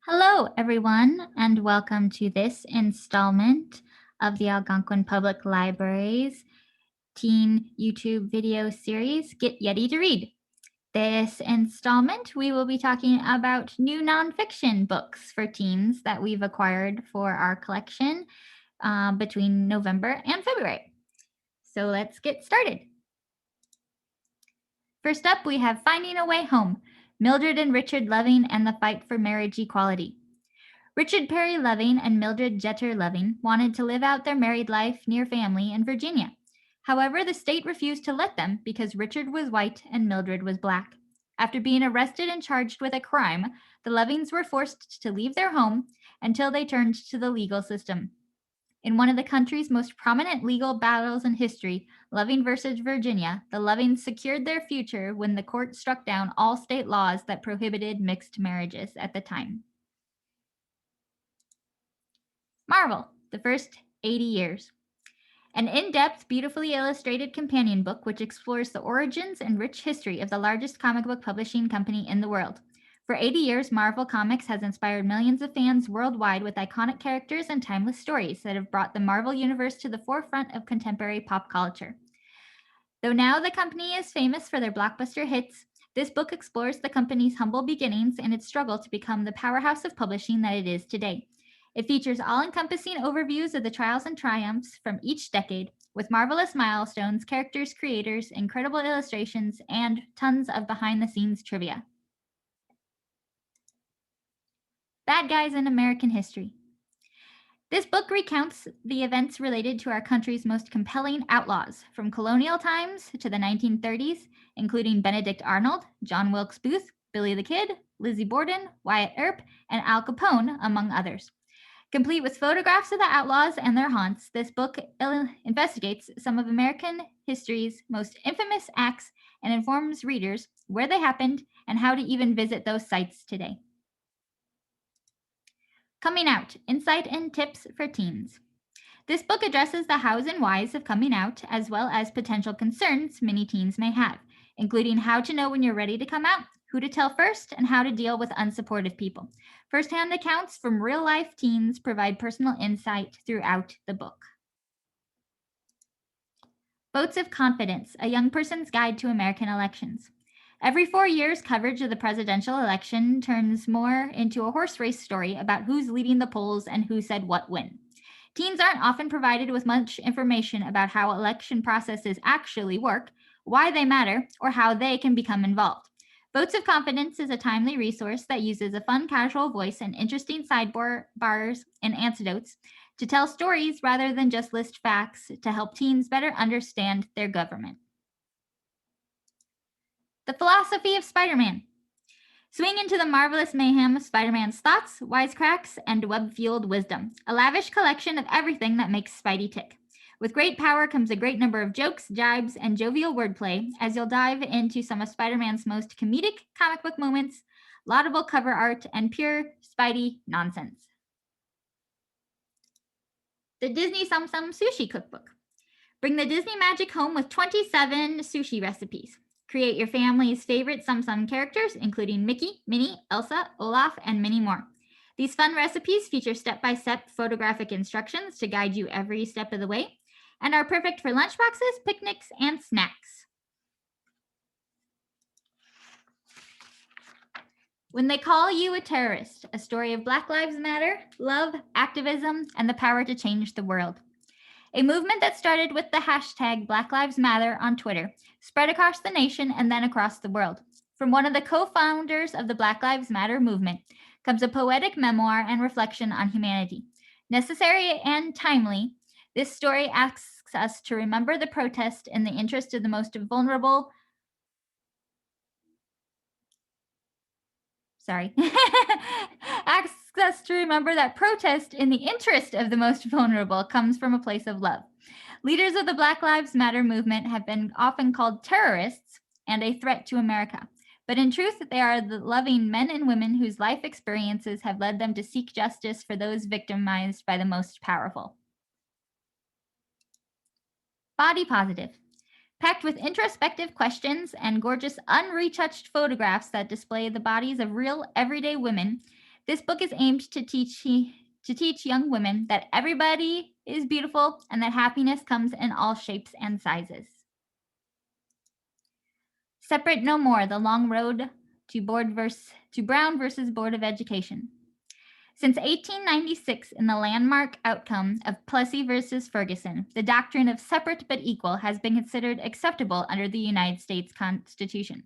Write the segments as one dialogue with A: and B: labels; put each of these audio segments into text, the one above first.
A: Hello, everyone, and welcome to this installment of the Algonquin Public Library's teen YouTube video series, Get Yeti to Read. This installment, we will be talking about new nonfiction books for teens that we've acquired for our collection between November and February. So let's get started. First up, we have Finding a Way Home, Mildred and Richard Loving and the Fight for Marriage Equality. Richard Perry Loving and Mildred Jeter Loving wanted to live out their married life near family in Virginia. However, the state refused to let them because Richard was white and Mildred was black. After being arrested and charged with a crime, the Lovings were forced to leave their home until they turned to the legal system. In one of the country's most prominent legal battles in history, Loving versus Virginia, the Lovings secured their future when the court struck down all state laws that prohibited mixed marriages at the time. Marvel, the First 80 Years. An in-depth, beautifully illustrated companion book which explores the origins and rich history of the largest comic book publishing company in the world. For 80 years, Marvel Comics has inspired millions of fans worldwide with iconic characters and timeless stories that have brought the Marvel Universe to the forefront of contemporary pop culture. Though now the company is famous for their blockbuster hits, this book explores the company's humble beginnings and its struggle to become the powerhouse of publishing that it is today. It features all-encompassing overviews of the trials and triumphs from each decade, with marvelous milestones, characters, creators, incredible illustrations, and tons of behind-the-scenes trivia. Bad Guys in American History. This book recounts the events related to our country's most compelling outlaws, from colonial times to the 1930s, including Benedict Arnold, John Wilkes Booth, Billy the Kid, Lizzie Borden, Wyatt Earp, and Al Capone, among others. Complete with photographs of the outlaws and their haunts, this book investigates some of American history's most infamous acts and informs readers where they happened and how to even visit those sites today. Coming Out, Insight and Tips for Teens. This book addresses the hows and whys of coming out, as well as potential concerns many teens may have, including how to know when you're ready to come out, who to tell first, and how to deal with unsupportive people. First-hand accounts from real-life teens provide personal insight throughout the book. Votes of Confidence, A Young Person's Guide to American Elections. Every 4 years, coverage of the presidential election turns more into a horse race story about who's leading the polls and who said what when. Teens aren't often provided with much information about how election processes actually work, why they matter, or how they can become involved. Votes of Confidence is a timely resource that uses a fun, casual voice and interesting sidebars and anecdotes to tell stories rather than just list facts to help teens better understand their government. The Philosophy of Spider-Man. Swing into the marvelous mayhem of Spider-Man's thoughts, wisecracks, and web-fueled wisdom. A lavish collection of everything that makes Spidey tick. With great power comes a great number of jokes, jibes, and jovial wordplay, as you'll dive into some of Spider-Man's most comedic comic book moments, laudable cover art, and pure Spidey nonsense. The Disney Sum Sum Sushi Cookbook. Bring the Disney magic home with 27 sushi recipes. Create your family's favorite Sum Sum characters, including Mickey, Minnie, Elsa, Olaf, and many more. These fun recipes feature step-by-step photographic instructions to guide you every step of the way, and are perfect for lunchboxes, picnics, and snacks. When They Call You a Terrorist, a story of Black Lives Matter, love, activism, and the power to change the world. A movement that started with the hashtag Black Lives Matter on Twitter, spread across the nation and then across the world. From one of the co-founders of the Black Lives Matter movement comes a poetic memoir and reflection on humanity. Necessary and timely, this story asks us to remember the protest in the interest of the most vulnerable. Asks us to remember that protest in the interest of the most vulnerable comes from a place of love. Leaders of the Black Lives Matter movement have been often called terrorists and a threat to America. But in truth, they are the loving men and women whose life experiences have led them to seek justice for those victimized by the most powerful. Body Positive. Packed with introspective questions and gorgeous unretouched photographs that display the bodies of real everyday women, This book is aimed to teach young women that everybody is beautiful and that happiness comes in all shapes and sizes. Separate No More: The Long Road to Brown versus Board of Education. Since 1896, in the landmark outcome of Plessy versus Ferguson, the doctrine of separate but equal has been considered acceptable under the United States Constitution.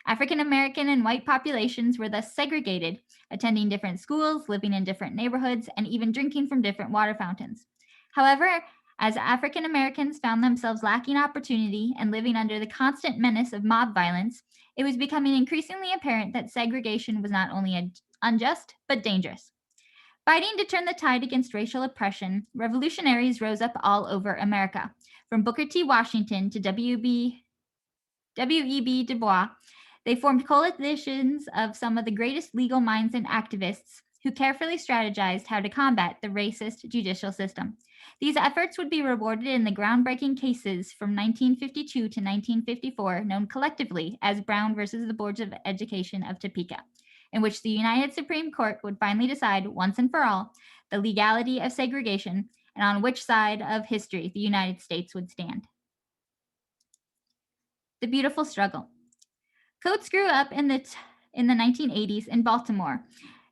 A: African American and white populations were thus segregated, attending different schools, living in different neighborhoods, and even drinking from different water fountains. However, as African Americans found themselves lacking opportunity and living under the constant menace of mob violence, it was becoming increasingly apparent that segregation was not only unjust, but dangerous. Fighting to turn the tide against racial oppression, revolutionaries rose up all over America. From Booker T. Washington to W.E.B. Du Bois, they formed coalitions of some of the greatest legal minds and activists who carefully strategized how to combat the racist judicial system. These efforts would be rewarded in the groundbreaking cases from 1952 to 1954, known collectively as Brown versus the Boards of Education of Topeka, in which the United Supreme Court would finally decide once and for all the legality of segregation and on which side of history the United States would stand. The Beautiful Struggle. Coates grew up in the 1980s in Baltimore,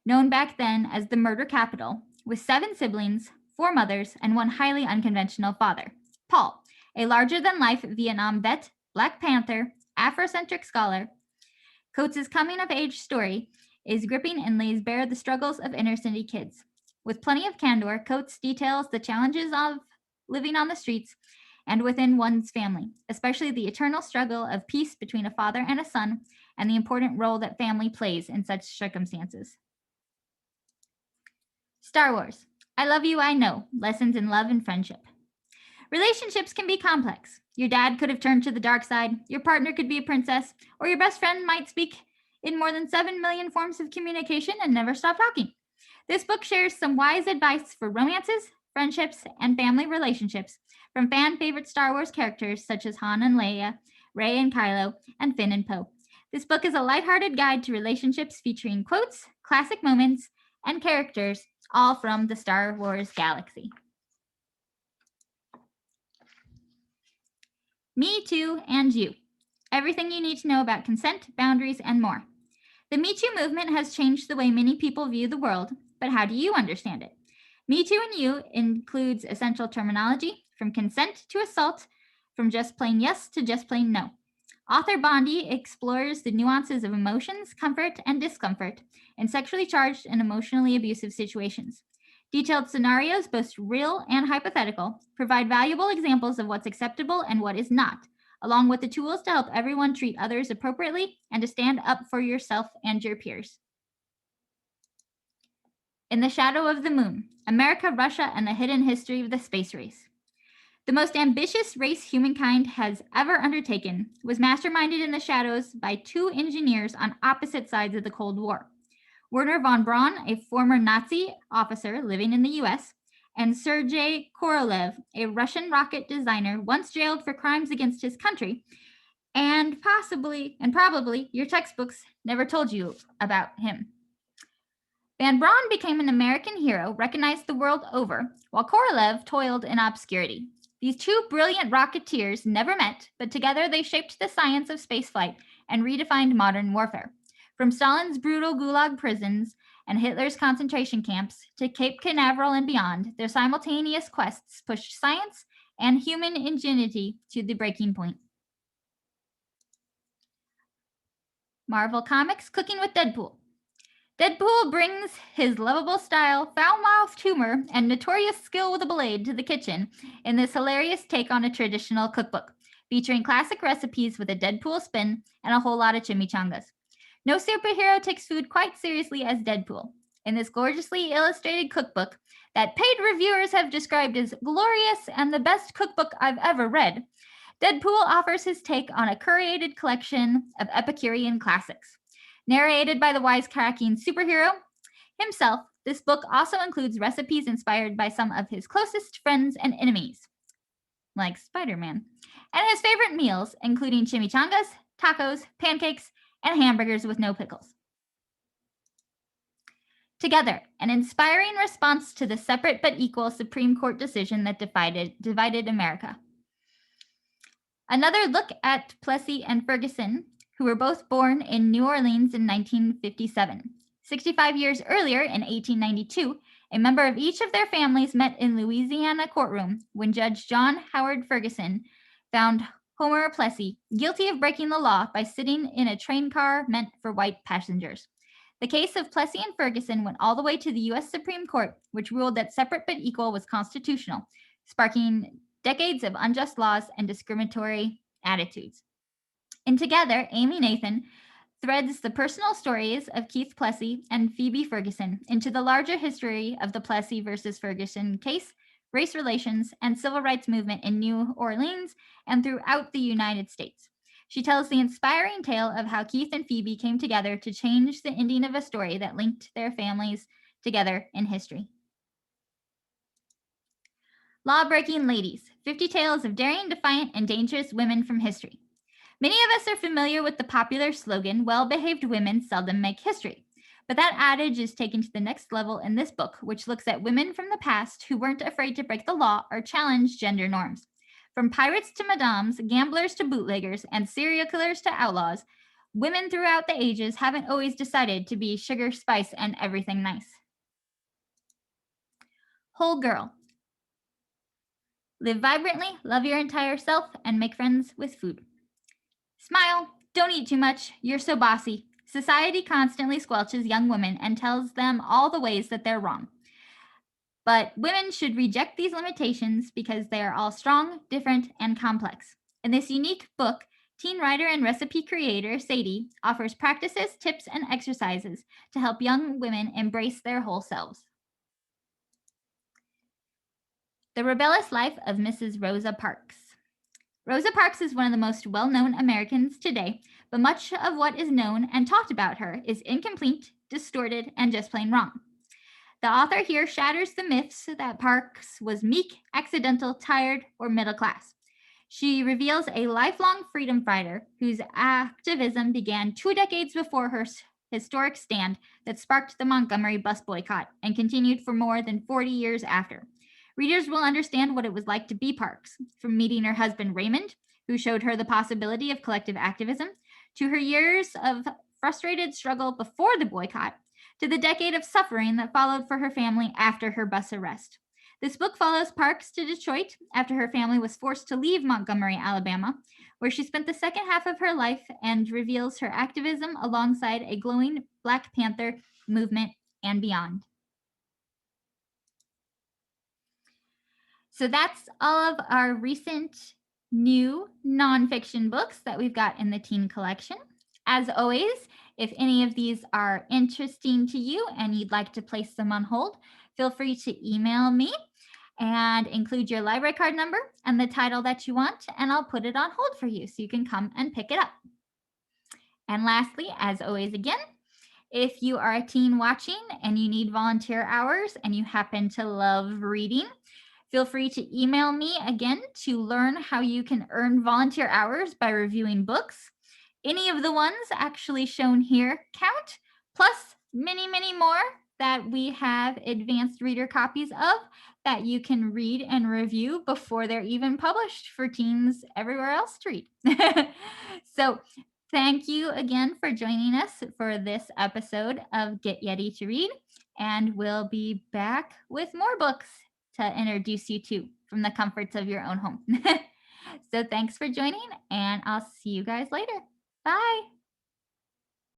A: known back then as the murder capital, with 7 siblings, 4 mothers, and 1 highly unconventional father, Paul, a larger-than-life Vietnam vet, Black Panther, Afrocentric scholar. Coates' coming-of-age story is gripping and lays bare the struggles of inner-city kids. With plenty of candor, Coates details the challenges of living on the streets and within one's family, especially the eternal struggle of peace between a father and a son, and the important role that family plays in such circumstances. Star Wars. I Love You, I Know. Lessons in Love and Friendship. Relationships can be complex. Your dad could have turned to the dark side, your partner could be a princess, or your best friend might speak in more than 7 million forms of communication and never stop talking. This book shares some wise advice for romances, friendships, and family relationships from fan-favorite Star Wars characters such as Han and Leia, Rey and Kylo, and Finn and Poe. This book is a lighthearted guide to relationships featuring quotes, classic moments, and characters, all from the Star Wars galaxy. Me Too and You. Everything you need to know about consent, boundaries, and more. The Me Too movement has changed the way many people view the world, but how do you understand it? Me Too and You includes essential terminology, from consent to assault, from just plain yes to just plain no. Author Bondi explores the nuances of emotions, comfort, and discomfort in sexually charged and emotionally abusive situations. Detailed scenarios, both real and hypothetical, provide valuable examples of what's acceptable and what is not, along with the tools to help everyone treat others appropriately and to stand up for yourself and your peers. In the Shadow of the Moon, America, Russia, and the Hidden History of the Space Race. The most ambitious race humankind has ever undertaken was masterminded in the shadows by 2 engineers on opposite sides of the Cold War. Werner Von Braun, a former Nazi officer living in the US, and Sergei Korolev, a Russian rocket designer once jailed for crimes against his country, and probably your textbooks never told you about him. Von Braun became an American hero recognized the world over, while Korolev toiled in obscurity. These 2 brilliant rocketeers never met, but together they shaped the science of spaceflight and redefined modern warfare. From Stalin's brutal Gulag prisons and Hitler's concentration camps to Cape Canaveral and beyond, their simultaneous quests pushed science and human ingenuity to the breaking point. Marvel Comics Cooking with Deadpool. Deadpool brings his lovable style, foul-mouthed humor, and notorious skill with a blade to the kitchen in this hilarious take on a traditional cookbook, featuring classic recipes with a Deadpool spin and a whole lot of chimichangas. No superhero takes food quite seriously as Deadpool. In this gorgeously illustrated cookbook that paid reviewers have described as glorious and the best cookbook I've ever read, Deadpool offers his take on a curated collection of Epicurean classics. Narrated by the wisecracking superhero himself, this book also includes recipes inspired by some of his closest friends and enemies, like Spider-Man, and his favorite meals, including chimichangas, tacos, pancakes, and hamburgers with no pickles. Together, an inspiring response to the separate but equal Supreme Court decision that divided America. Another look at Plessy and Ferguson, who were both born in New Orleans in 1957. 65 years earlier, in 1892, a member of each of their families met in Louisiana courtroom when Judge John Howard Ferguson found Homer Plessy guilty of breaking the law by sitting in a train car meant for white passengers. The case of Plessy and Ferguson went all the way to the U.S. Supreme Court, which ruled that separate but equal was constitutional, sparking decades of unjust laws and discriminatory attitudes. And together, Amy Nathan threads the personal stories of Keith Plessy and Phoebe Ferguson into the larger history of the Plessy versus Ferguson case, race relations, and civil rights movement in New Orleans and throughout the United States. She tells the inspiring tale of how Keith and Phoebe came together to change the ending of a story that linked their families together in history. Law-Breaking Ladies, 50 Tales of Daring, Defiant, and Dangerous Women from History. Many of us are familiar with the popular slogan, well-behaved women seldom make history. But that adage is taken to the next level in this book, which looks at women from the past who weren't afraid to break the law or challenge gender norms. From pirates to madames, gamblers to bootleggers, and serial killers to outlaws, women throughout the ages haven't always decided to be sugar, spice, and everything nice. Whole Girl. Live vibrantly, love your entire self, and make friends with food. Smile, don't eat too much, you're so bossy. Society constantly squelches young women and tells them all the ways that they're wrong. But women should reject these limitations because they are all strong, different, and complex. In this unique book, teen writer and recipe creator Sadie offers practices, tips, and exercises to help young women embrace their whole selves. The Rebellious Life of Mrs. Rosa Parks. Rosa Parks is one of the most well-known Americans today, but much of what is known and talked about her is incomplete, distorted, and just plain wrong. The author here shatters the myths that Parks was meek, accidental, tired, or middle class. She reveals a lifelong freedom fighter whose activism began 2 decades before her historic stand that sparked the Montgomery bus boycott and continued for more than 40 years after. Readers will understand what it was like to be Parks, from meeting her husband Raymond, who showed her the possibility of collective activism, to her years of frustrated struggle before the boycott, to the decade of suffering that followed for her family after her bus arrest. This book follows Parks to Detroit after her family was forced to leave Montgomery, Alabama, where she spent the second half of her life, and reveals her activism alongside a glowing Black Panther movement and beyond. So that's all of our recent new nonfiction books that we've got in the teen collection. As always, if any of these are interesting to you and you'd like to place them on hold, feel free to email me and include your library card number and the title that you want, and I'll put it on hold for you so you can come and pick it up. And lastly, as always again, if you are a teen watching and you need volunteer hours and you happen to love reading, feel free to email me again to learn how you can earn volunteer hours by reviewing books. Any of the ones actually shown here count, plus many, many more that we have advanced reader copies of that you can read and review before they're even published for teens everywhere else to read. So thank you again for joining us for this episode of Get Yeti to Read, and we'll be back with more books to introduce you to from the comforts of your own home. So thanks for joining, and I'll see you guys later. Bye.